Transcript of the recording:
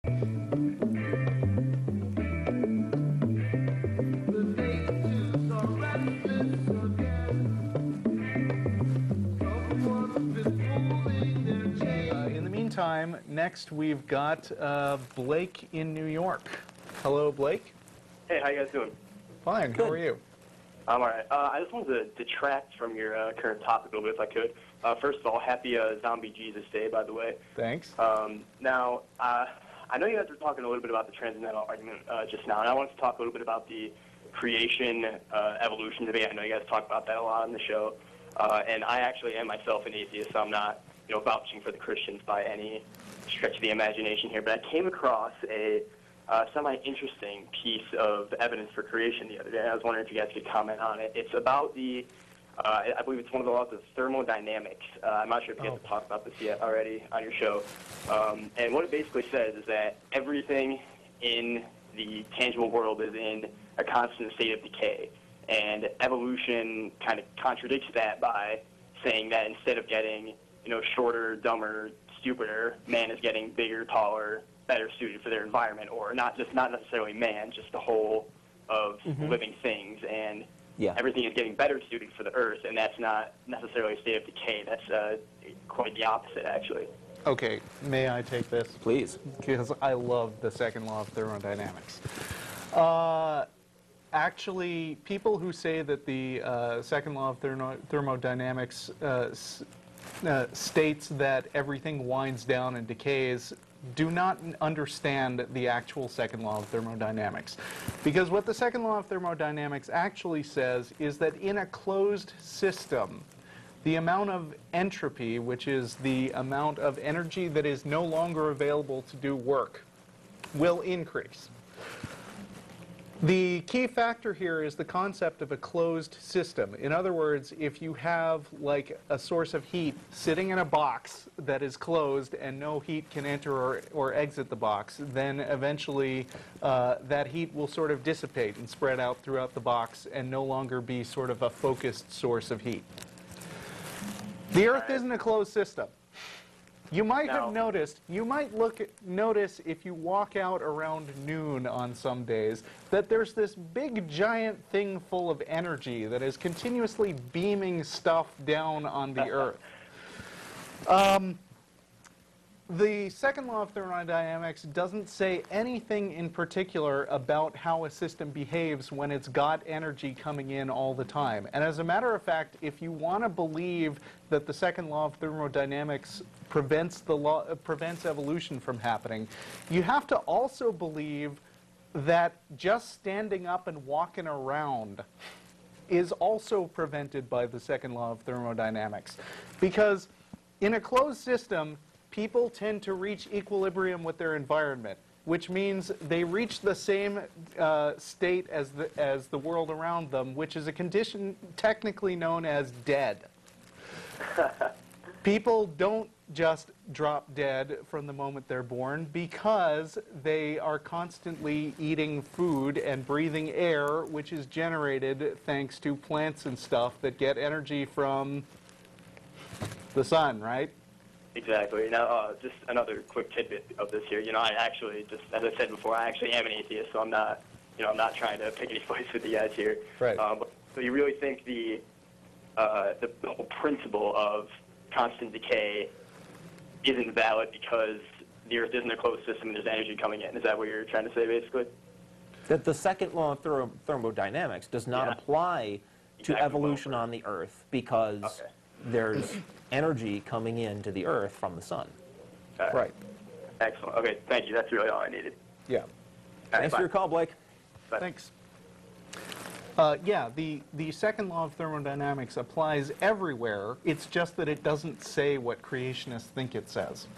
In the meantime, next we've got Blake in New York. Hello, Blake. Hey, how you guys doing? Fine. How are you? I'm all right. I just wanted to detract from your current topic a little bit if I could. First of all, happy Zombie Jesus Day, by the way. Thanks. Now, I know you guys were talking a little bit about the transcendental argument just now, and I wanted to talk a little bit about the creation evolution debate. I know you guys talk about that a lot on the show, and I actually am myself an atheist, so I'm not, vouching for the Christians by any stretch of the imagination here. But I came across a semi-interesting piece of evidence for creation the other day. I was wondering if you guys could comment on it. It's about the, I believe it's one of the laws of thermodynamics. I'm not sure if you guys have talked about this yet already on your show. And what it basically says is that everything in the tangible world is in a constant state of decay. And evolution kind of contradicts that by saying that instead of getting, shorter, dumber, stupider, man is getting bigger, taller, better suited for their environment, or not necessarily man, just the whole of living things, and everything is getting better suited for the Earth, and that's not necessarily a state of decay. That's quite the opposite, actually. Okay, may I take this? Please. Because I love the second law of thermodynamics. Actually, people who say that the second law of thermodynamics states that everything winds down and decays do not understand the actual second law of thermodynamics. Because what the second law of thermodynamics actually says is that in a closed system, the amount of entropy, which is the amount of energy that is no longer available to do work, will increase. The key factor here is the concept of a closed system. In other words, if you have like a source of heat sitting in a box that is closed and no heat can enter or exit the box, then eventually that heat will sort of dissipate and spread out throughout the box and no longer be sort of a focused source of heat. The Earth isn't a closed system. You might have noticed, notice if you walk out around noon on some days, that there's this big giant thing full of energy that is continuously beaming stuff down on the Earth. The second law of thermodynamics doesn't say anything in particular about how a system behaves when it's got energy coming in all the time. And as a matter of fact, if you want to believe that the second law of thermodynamics prevents evolution from happening, you have to also believe that just standing up and walking around is also prevented by the second law of thermodynamics. Because in a closed system, people tend to reach equilibrium with their environment, which means they reach the same state as the world around them, which is a condition technically known as dead. People don't just drop dead from the moment they're born because they are constantly eating food and breathing air, which is generated thanks to plants and stuff that get energy from the sun, right? Exactly. Now, just another quick tidbit of this here. I actually, just as I said before, I actually am an atheist, so I'm not, I'm not trying to pick any fights with you guys here. Right. So you really think the whole principle of constant decay isn't valid because the Earth isn't a closed system and there's energy coming in? Is that what you're trying to say, basically? That the second law of thermodynamics does not apply to evolution on the Earth because there's energy coming into the Earth from the sun. Right. Excellent. Okay, thank you. That's really all I needed. Yeah. Thanks for your call, Blake. Bye. Thanks. Yeah, the second law of thermodynamics applies everywhere. It's just that it doesn't say what creationists think it says.